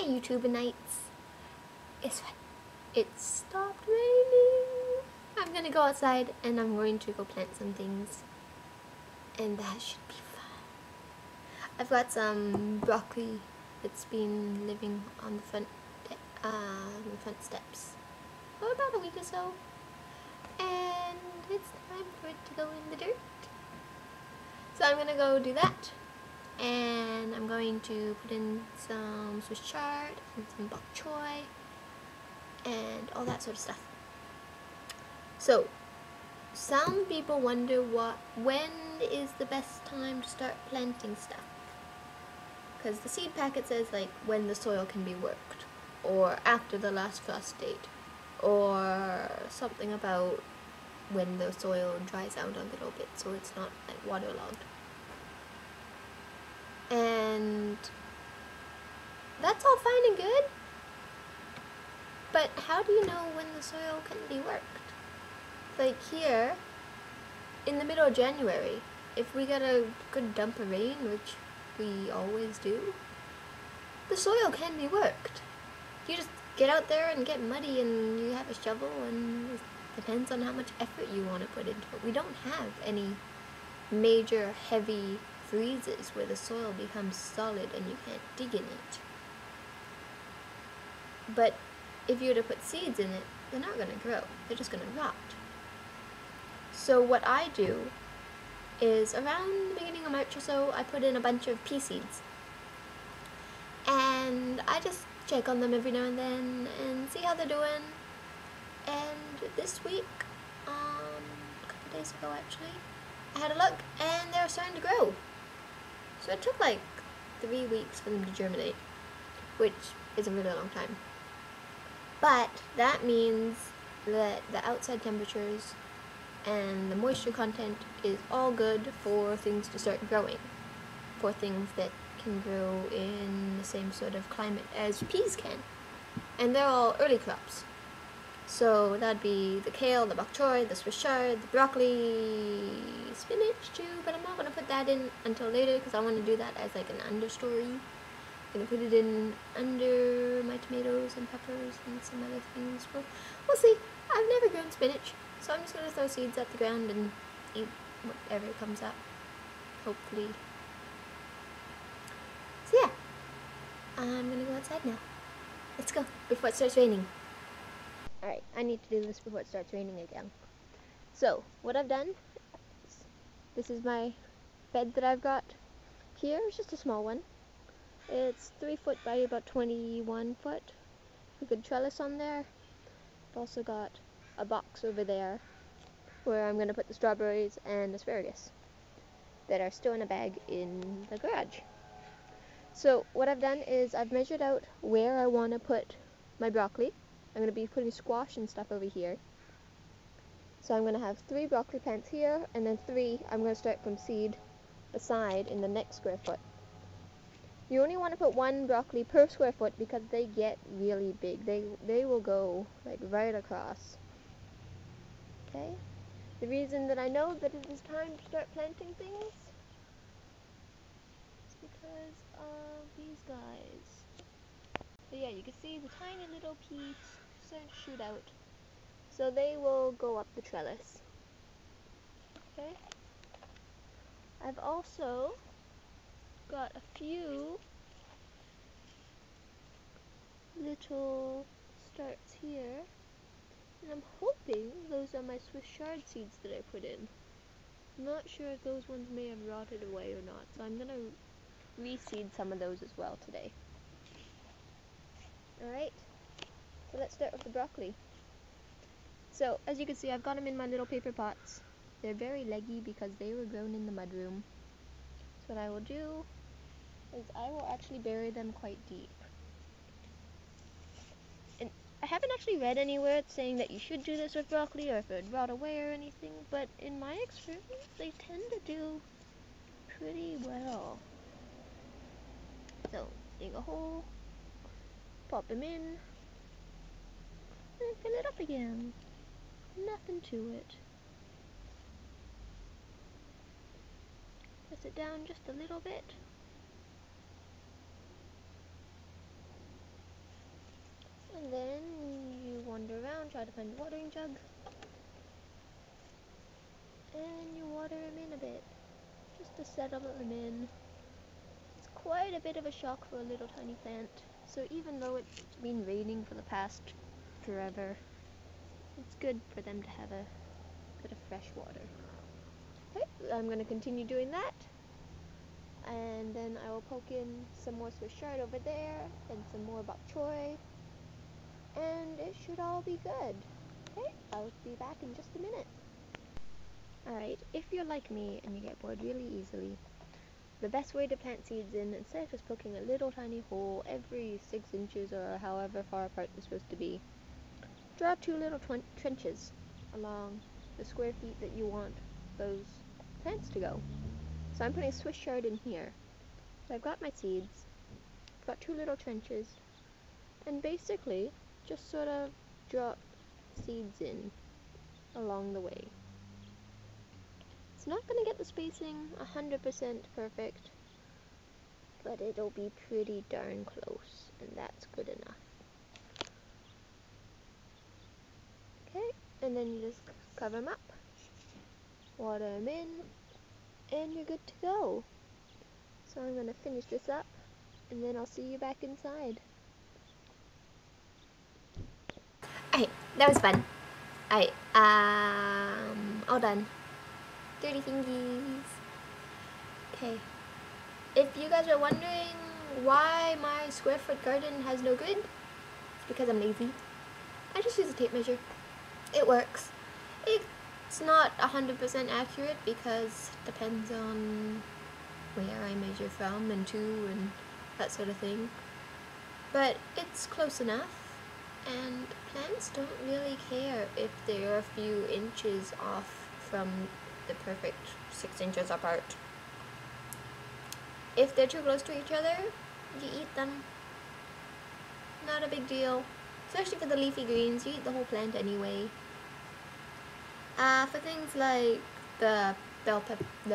YouTuber nights. It stopped raining. I'm gonna go outside and I'm going to go plant some things. And that should be fun. I've got some broccoli that's been living on the front steps for about a week or so. And it's time for it to go in the dirt. So I'm gonna go do that. And I'm going to put in some Swiss chard and some bok choy and all that sort of stuff. So, some people wonder when is the best time to start planting stuff? Because the seed packet says like when the soil can be worked, or after the last frost date, or something about when the soil dries out a little bit so it's not like waterlogged. And that's all fine and good, but how do you know when the soil can be worked? Like here, in the middle of January, if we get a good dump of rain, which we always do, the soil can be worked. You just get out there and get muddy and you have a shovel, and it depends on how much effort you want to put into it. We don't have any major heavy freezes where the soil becomes solid and you can't dig in it. But if you were to put seeds in it, they're not going to grow. They're just going to rot. So what I do is around the beginning of March or so, I put in a bunch of pea seeds. And I just check on them every now and then and see how they're doing. And this week, a couple days ago actually, I had a look and they're starting to grow. So it took like 3 weeks for them to germinate, which is a really long time. But that means that the outside temperatures and the moisture content is all good for things to start growing, for things that can grow in the same sort of climate as peas can. And they're all early crops. So that'd be the kale, the bok choy, the Swiss chard, the broccoli, spinach too, but I'm not going to put that in until later because I want to do that as like an understory. I'm going to put it in under my tomatoes and peppers and some other things. We'll see. I've never grown spinach, so I'm just going to throw seeds at the ground and eat whatever comes up, hopefully. So yeah, I'm going to go outside now. Let's go, before it starts raining. Alright, I need to do this before it starts raining again. So, what I've done, this is my bed that I've got here. It's just a small one. It's 3 foot by about 21 foot. A good trellis on there. I've also got a box over there where I'm going to put the strawberries and asparagus that are still in a bag in the garage. So, what I've done is I've measured out where I want to put my broccoli. I'm going to be putting squash and stuff over here. So I'm going to have 3 broccoli plants here, and then 3 I'm going to start from seed aside in the next square foot. You only want to put 1 broccoli per square foot because they get really big. They will go like right across. Okay? The reason that I know that it is time to start planting things is because of these guys. So yeah, you can see the tiny little peas starting to shoot out. So they will go up the trellis. Okay? I've also got a few little starts here. And I'm hoping those are my Swiss chard seeds that I put in. I'm not sure if those ones may have rotted away or not. So I'm going to reseed some of those as well today. Alright, so let's start with the broccoli. So, as you can see, I've got them in my little paper pots. They're very leggy because they were grown in the mudroom. So what I will do is I will actually bury them quite deep. And I haven't actually read anywhere saying that you should do this with broccoli or if it would rot away or anything, but in my experience, they tend to do pretty well. So, dig a hole, pop them in, and fill it up again. Nothing to it. Press it down just a little bit. And then you wander around, try to find a watering jug, and you water them in a bit, just to settle them in. It's quite a bit of a shock for a little tiny plant, so even though it's been raining for the past forever, it's good for them to have a bit of fresh water. Okay, I'm going to continue doing that, and then I will poke in some more Swiss chard over there, and some more bok choy, and it should all be good. Okay, I'll be back in just a minute. Alright, if you're like me and you get bored really easily, the best way to plant seeds in, instead of just poking a little tiny hole every 6 inches or however far apart they're supposed to be, draw 2 little trenches along the square feet that you want those plants to go. So I'm putting Swiss chard in here. So I've got my seeds, I've got 2 little trenches, and basically just sort of drop seeds in along the way. It's not going to get the spacing 100% perfect, but it'll be pretty darn close, and that's good enough. Okay, and then you just cover them up, water them in, and you're good to go. So I'm going to finish this up, and then I'll see you back inside. Alright, that was fun. Alright, all done. Dirty fingies. Okay. If you guys are wondering why my square foot garden has no grid, it's because I'm lazy. I just use a tape measure. It works. It's not 100% accurate because it depends on where I measure from and to and that sort of thing. But it's close enough, and plants don't really care if they're a few inches off from the perfect 6 inches apart. If they're too close to each other, you eat them. Not a big deal. Especially for the leafy greens, you eat the whole plant anyway. For things like the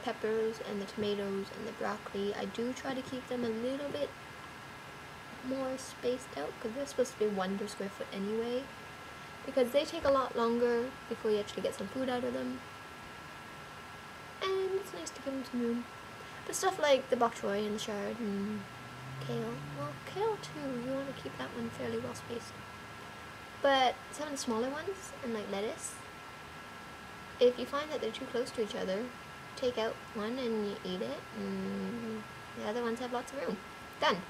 peppers and the tomatoes and the broccoli, I do try to keep them a little bit more spaced out because they're supposed to be 1 per square foot anyway. Because they take a lot longer before you actually get some food out of them. And it's nice to give them some room. But stuff like the bok choy and the chard and kale, well, kale too, you want to keep that one fairly well spaced. But some of the smaller ones, and like lettuce, if you find that they're too close to each other, take out one and you eat it, and the other ones have lots of room. Done.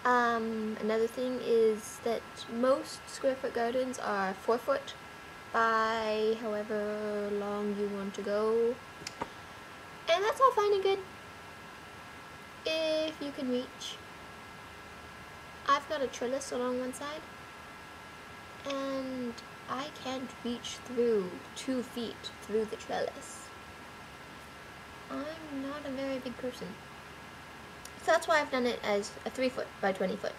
Another thing is that most square foot gardens are 4 foot by however long you want to go. And that's all fine and good if you can reach. I've got a trellis along one side, and I can't reach through 2 feet through the trellis. I'm not a very big person. So that's why I've done it as a 3 foot by 20 foot.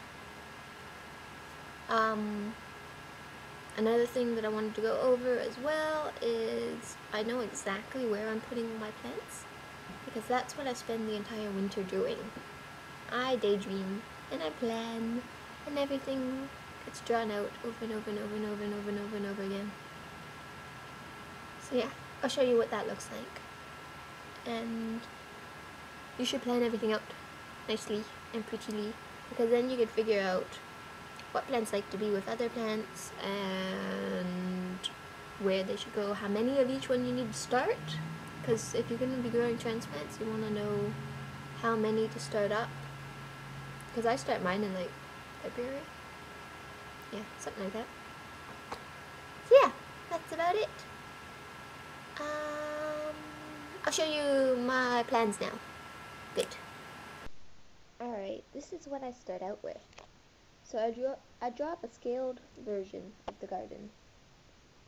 Another thing that I wanted to go over as well is I know exactly where I'm putting my plants, because that's what I spend the entire winter doing. I daydream and I plan, and everything gets drawn out over and over and over and over and over and over and over again. So yeah, I'll show you what that looks like. And you should plan everything out nicely and prettily, because then you can figure out what plants like to be with other plants and where they should go, how many of each one you need to start, because if you're going to be growing transplants, you want to know how many to start up, because I start mine in like February, yeah, something like that. So yeah, that's about it. I'll show you my plans now. Good. Alright, this is what I start out with. So I draw up a scaled version of the garden.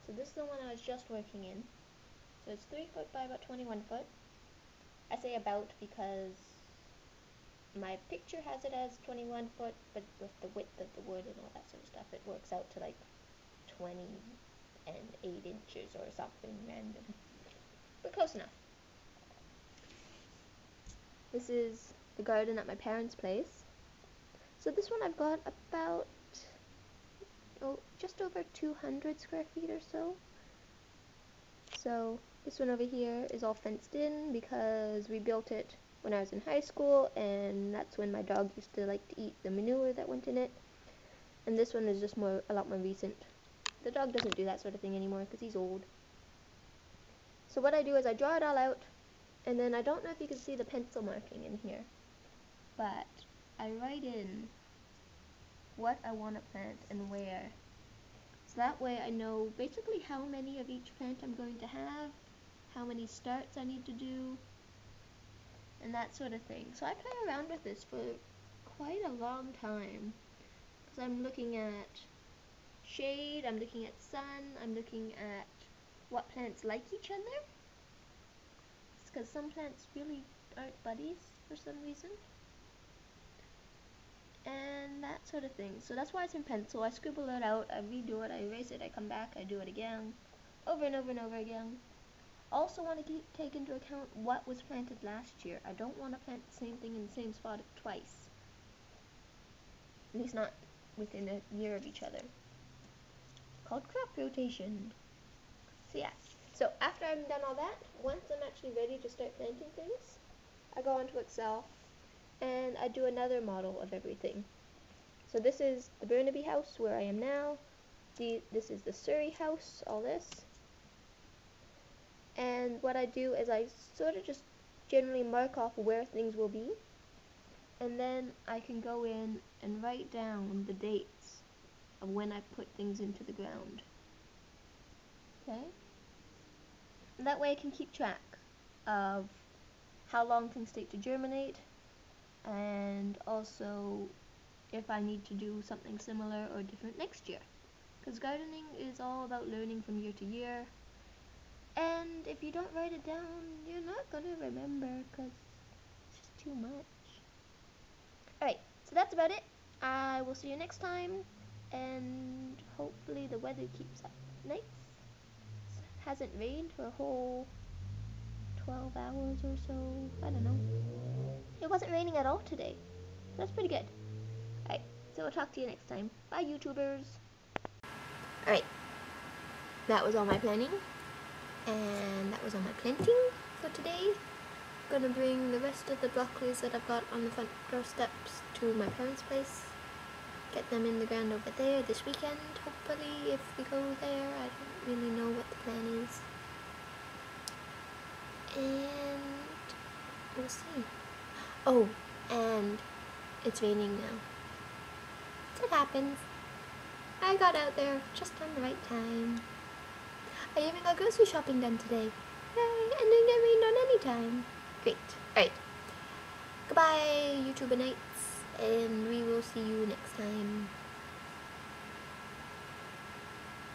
So this is the one I was just working in. So it's 3 foot by about 21 foot. I say about because my picture has it as 21 foot, but with the width of the wood and all that sort of stuff, it works out to like 20 and 8 inches or something random. But close enough. This is the garden at my parents' place. So this one I've got about just over 200 square feet or so. So this one over here is all fenced in because we built it when I was in high school, and that's when my dog used to like to eat the manure that went in it. And this one is just a lot more recent. The dog doesn't do that sort of thing anymore because he's old. So what I do is I draw it all out, and then I don't know if you can see the pencil marking in here, but I write in what I want to plant and where. So that way I know basically how many of each plant I'm going to have, how many starts I need to do, and that sort of thing. So I play around with this for quite a long time, because I'm looking at shade, I'm looking at sun, I'm looking at what plants like each other, because some plants really aren't buddies for some reason, and that sort of thing. So that's why it's in pencil. I scribble it out, I redo it, I erase it, I come back, I do it again, over and over and over again. Also want to take into account what was planted last year. I don't want to plant the same thing in the same spot twice. At least not within a year of each other. Called crop rotation. So yeah. So after I've done all that, once I'm actually ready to start planting things, I go onto Excel and I do another model of everything. So this is the Burnaby house where I am now. This is the Surrey house, all this. And what I do is I sort of just generally mark off where things will be, and then I can go in and write down the dates of when I put things into the ground. Okay? And that way I can keep track of how long things take to germinate, and also if I need to do something similar or different next year. Because gardening is all about learning from year to year, and if you don't write it down, you're not going to remember, because it's just too much. Alright, so that's about it. I will see you next time, and hopefully the weather keeps up nice. It hasn't rained for a whole 12 hours or so. I don't know. It wasn't raining at all today. That's pretty good. Alright, so we'll talk to you next time. Bye, YouTubers. Alright, that was all my planning, and that was all my planting for today. I'm gonna bring the rest of the broccolis that I've got on the front doorsteps to my parents' place. Get them in the ground over there this weekend, hopefully, if we go there. I don't really know what the plan is. And we'll see. Oh, and it's raining now. It happens. I got out there just on the right time. I even got grocery shopping done today. Yay, and didn't get rained on any time. Great. Alright. Goodbye, YouTuberites, and we will see you next time.